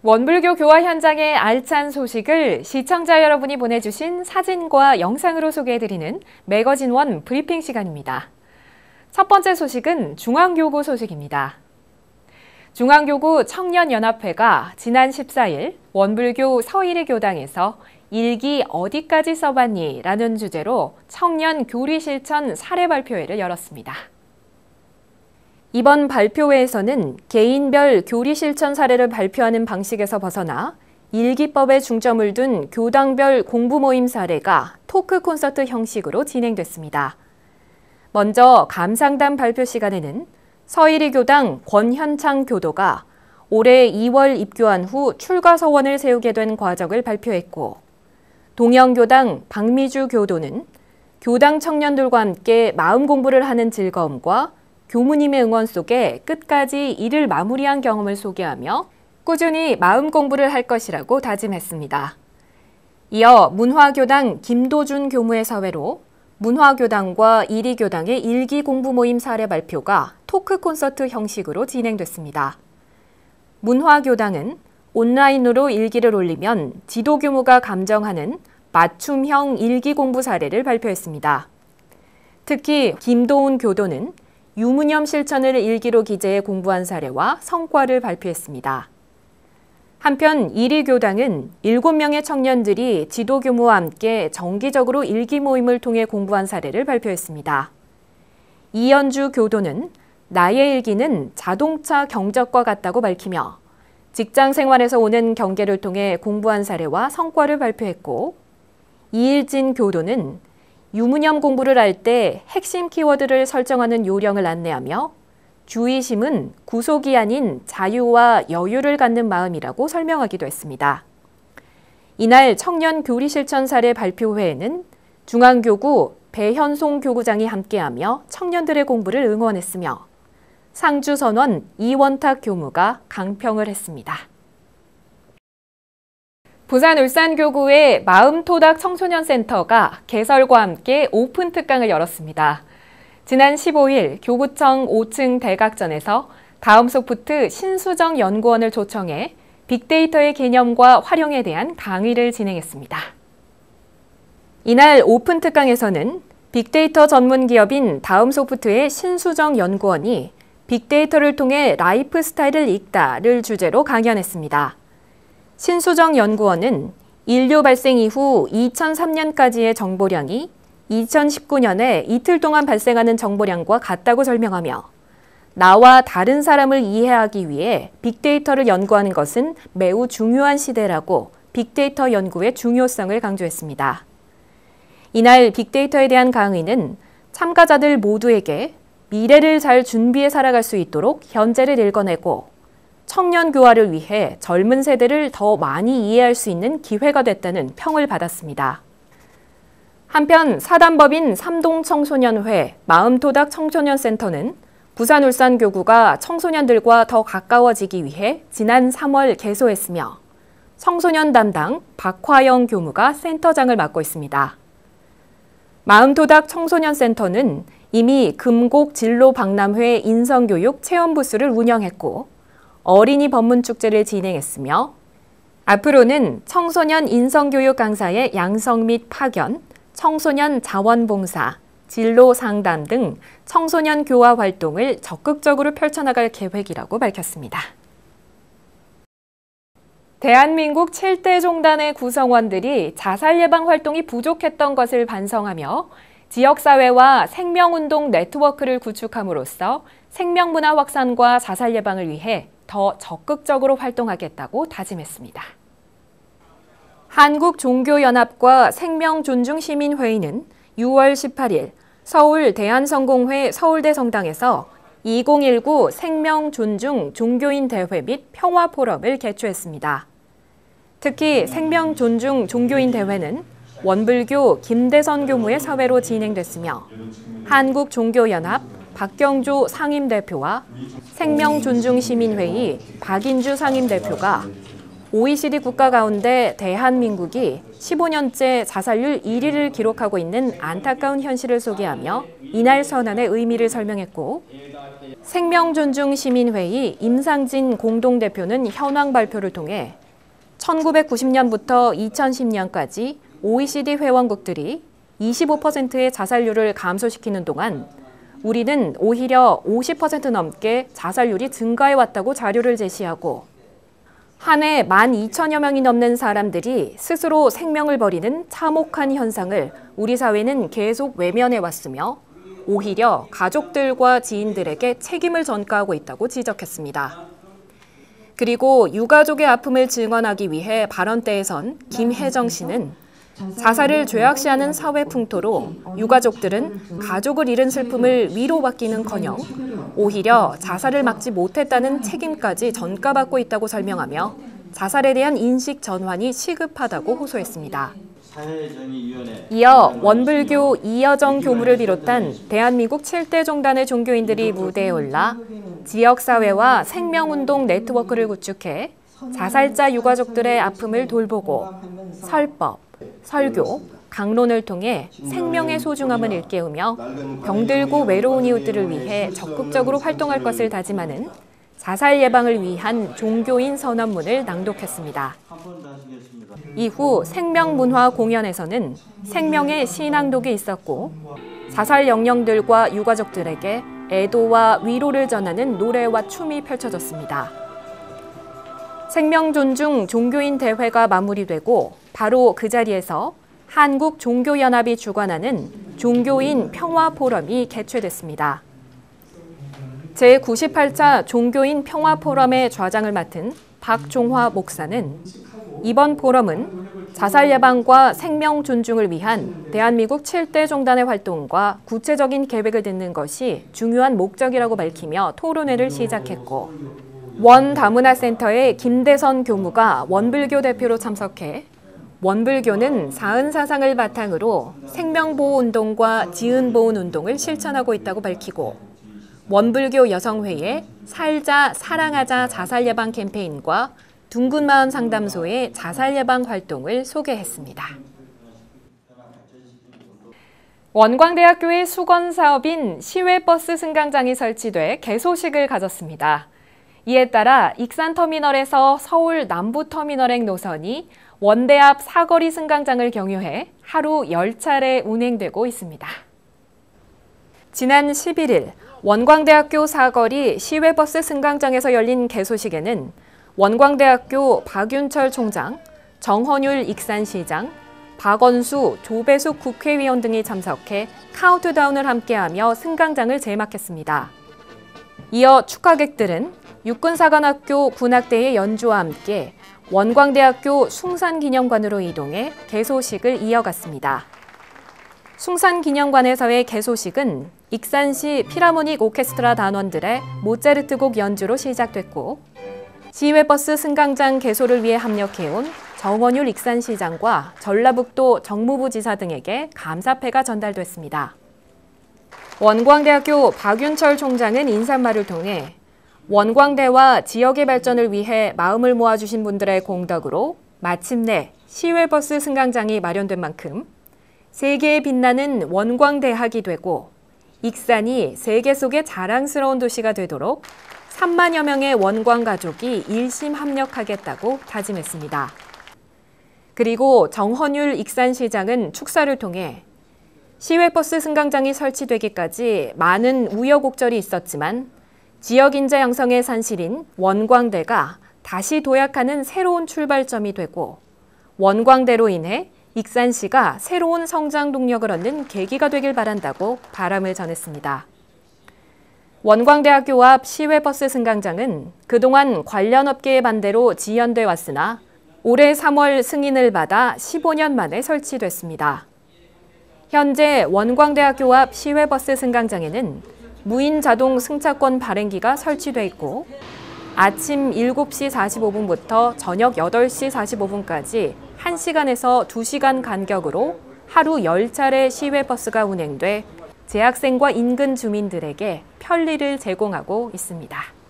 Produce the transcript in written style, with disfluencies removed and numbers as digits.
원불교 교화 현장의 알찬 소식을 시청자 여러분이 보내주신 사진과 영상으로 소개해드리는 매거진원 브리핑 시간입니다. 첫 번째 소식은 중앙교구 소식입니다. 중앙교구 청년연합회가 지난 14일 원불교 서일의 교당에서 일기 어디까지 써봤니? 라는 주제로 청년 교리 실천 사례 발표회를 열었습니다. 이번 발표회에서는 개인별 교리 실천 사례를 발표하는 방식에서 벗어나 일기법에 중점을 둔 교당별 공부 모임 사례가 토크 콘서트 형식으로 진행됐습니다. 먼저 감상단 발표 시간에는 서일이 교당 권현창 교도가 올해 2월 입교한 후 출가 서원을 세우게 된 과정을 발표했고, 동영교당 박미주 교도는 교당 청년들과 함께 마음 공부를 하는 즐거움과 교무님의 응원 속에 끝까지 일을 마무리한 경험을 소개하며 꾸준히 마음 공부를 할 것이라고 다짐했습니다. 이어 문화교당 김도준 교무의 사회로 문화교당과 이리교당의 일기 공부 모임 사례 발표가 토크 콘서트 형식으로 진행됐습니다. 문화교당은 온라인으로 일기를 올리면 지도교무가 감정하는 맞춤형 일기 공부 사례를 발표했습니다. 특히 김도훈 교도는 유무념 실천을 일기로 기재해 공부한 사례와 성과를 발표했습니다. 한편 이리교당은 7명의 청년들이 지도교무와 함께 정기적으로 일기 모임을 통해 공부한 사례를 발표했습니다. 이연주 교도는 나의 일기는 자동차 경적과 같다고 밝히며 직장 생활에서 오는 경계를 통해 공부한 사례와 성과를 발표했고, 이일진 교도는 유무념 공부를 할 때 핵심 키워드를 설정하는 요령을 안내하며 주의심은 구속이 아닌 자유와 여유를 갖는 마음이라고 설명하기도 했습니다. 이날 청년 교리 실천 사례 발표회에는 중앙교구 배현송 교구장이 함께하며 청년들의 공부를 응원했으며 상주선원 이원탁 교무가 강평을 했습니다. 부산 울산교구의 마음토닥 청소년센터가 개설과 함께 오픈 특강을 열었습니다. 지난 15일 교구청 5층 대각전에서 다음소프트 신수정 연구원을 초청해 빅데이터의 개념과 활용에 대한 강의를 진행했습니다. 이날 오픈 특강에서는 빅데이터 전문 기업인 다음소프트의 신수정 연구원이 빅데이터를 통해 라이프 스타일을 읽다를 주제로 강연했습니다. 신수정 연구원은 인류 발생 이후 2003년까지의 정보량이 2019년에 이틀 동안 발생하는 정보량과 같다고 설명하며 나와 다른 사람을 이해하기 위해 빅데이터를 연구하는 것은 매우 중요한 시대라고 빅데이터 연구의 중요성을 강조했습니다. 이날 빅데이터에 대한 강의는 참가자들 모두에게 미래를 잘 준비해 살아갈 수 있도록 현재를 읽어내고 청년 교화를 위해 젊은 세대를 더 많이 이해할 수 있는 기회가 됐다는 평을 받았습니다. 한편 사단법인 삼동청소년회 마음토닥 청소년센터는 부산 울산교구가 청소년들과 더 가까워지기 위해 지난 3월 개소했으며 청소년 담당 박화영 교무가 센터장을 맡고 있습니다. 마음토닥 청소년센터는 이미 금곡 진로박람회 인성교육 체험부스를 운영했고 어린이 법문축제를 진행했으며 앞으로는 청소년 인성교육 강사의 양성 및 파견, 청소년 자원봉사, 진로 상담 등 청소년 교화 활동을 적극적으로 펼쳐나갈 계획이라고 밝혔습니다. 대한민국 7대 종단의 구성원들이 자살 예방 활동이 부족했던 것을 반성하며 지역사회와 생명운동 네트워크를 구축함으로써 생명문화 확산과 자살 예방을 위해 더 적극적으로 활동하겠다고 다짐했습니다. 한국종교연합과 생명존중시민회의는 6월 18일 서울 대한성공회 서울대 성당에서 2019 생명존중 종교인 대회 및 평화포럼을 개최했습니다. 특히 생명존중 종교인 대회는 원불교 김대선 교무의 사회로 진행됐으며 한국종교연합 박경조 상임대표와 생명존중시민회의 박인주 상임대표가 OECD 국가 가운데 대한민국이 15년째 자살률 1위를 기록하고 있는 안타까운 현실을 소개하며 이날 선언의 의미를 설명했고 생명존중시민회의 임상진 공동대표는 현황 발표를 통해 1990년부터 2010년까지 OECD 회원국들이 25%의 자살률을 감소시키는 동안 우리는 오히려 50% 넘게 자살률이 증가해왔다고 자료를 제시하고 한 해 12,000여 명이 넘는 사람들이 스스로 생명을 버리는 참혹한 현상을 우리 사회는 계속 외면해왔으며 오히려 가족들과 지인들에게 책임을 전가하고 있다고 지적했습니다. 그리고 유가족의 아픔을 증언하기 위해 발언대에선 김혜정 씨는 자살을 죄악시하는 사회 풍토로 유가족들은 가족을 잃은 슬픔을 위로받기는커녕 오히려 자살을 막지 못했다는 책임까지 전가받고 있다고 설명하며 자살에 대한 인식 전환이 시급하다고 호소했습니다. 이어 원불교 이여정 교무를 비롯한 대한민국 7대 종단의 종교인들이 무대에 올라 지역사회와 생명운동 네트워크를 구축해 자살자 유가족들의 아픔을 돌보고 설법, 설교, 강론을 통해 생명의 소중함을 일깨우며 병들고 외로운 이웃들을 위해 적극적으로 활동할 것을 다짐하는 자살 예방을 위한 종교인 선언문을 낭독했습니다. 이후 생명문화 공연에서는 생명의 신앙독이 있었고 자살 영령들과 유가족들에게 애도와 위로를 전하는 노래와 춤이 펼쳐졌습니다. 생명존중 종교인 대회가 마무리되고 바로 그 자리에서 한국종교연합이 주관하는 종교인 평화포럼이 개최됐습니다. 제98차 종교인 평화포럼의 좌장을 맡은 박종화 목사는 이번 포럼은 자살 예방과 생명 존중을 위한 대한민국 7대 종단의 활동과 구체적인 계획을 듣는 것이 중요한 목적이라고 밝히며 토론회를 시작했고 원다문화센터의 김대선 교무가 원불교 대표로 참석해 원불교는 사은사상을 바탕으로 생명보호운동과 지은보훈운동을 실천하고 있다고 밝히고 원불교 여성회의 살자, 사랑하자 자살예방 캠페인과 둥근마을 상담소의 자살예방 활동을 소개했습니다. 원광대학교의 수건사업인 시외버스 승강장이 설치돼 개소식을 가졌습니다. 이에 따라 익산터미널에서 서울 남부터미널행 노선이 원대 앞 사거리 승강장을 경유해 하루 10차례 운행되고 있습니다. 지난 11일 원광대학교 사거리 시외버스 승강장에서 열린 개소식에는 원광대학교 박윤철 총장, 정헌율 익산시장, 박원수, 조배숙 국회의원 등이 참석해 카운트다운을 함께하며 승강장을 제막했습니다. 이어 축하객들은 육군사관학교 군악대의 연주와 함께 원광대학교 숭산기념관으로 이동해 개소식을 이어갔습니다. 숭산기념관에서의 개소식은 익산시 필하모닉 오케스트라 단원들의 모차르트곡 연주로 시작됐고 시외버스 승강장 개소를 위해 합력해온 정헌율 익산시장과 전라북도 정무부 지사 등에게 감사패가 전달됐습니다. 원광대학교 박윤철 총장은 인사말을 통해 원광대와 지역의 발전을 위해 마음을 모아주신 분들의 공덕으로 마침내 시외버스 승강장이 마련된 만큼 세계에 빛나는 원광대학이 되고 익산이 세계 속의 자랑스러운 도시가 되도록 3만여 명의 원광 가족이 일심 합력하겠다고 다짐했습니다. 그리고 정헌율 익산시장은 축사를 통해 시외버스 승강장이 설치되기까지 많은 우여곡절이 있었지만 지역 인재 양성의 산실인 원광대가 다시 도약하는 새로운 출발점이 되고 원광대로 인해 익산시가 새로운 성장 동력을 얻는 계기가 되길 바란다고 바람을 전했습니다. 원광대학교 앞 시외버스 승강장은 그동안 관련 업계의 반대로 지연돼 왔으나 올해 3월 승인을 받아 15년 만에 설치됐습니다. 현재 원광대학교 앞 시외버스 승강장에는 무인 자동 승차권 발행기가 설치돼 있고 아침 7시 45분부터 저녁 8시 45분까지 1시간에서 2시간 간격으로 하루 10차례 시외버스가 운행돼 재학생과 인근 주민들에게 편리를 제공하고 있습니다.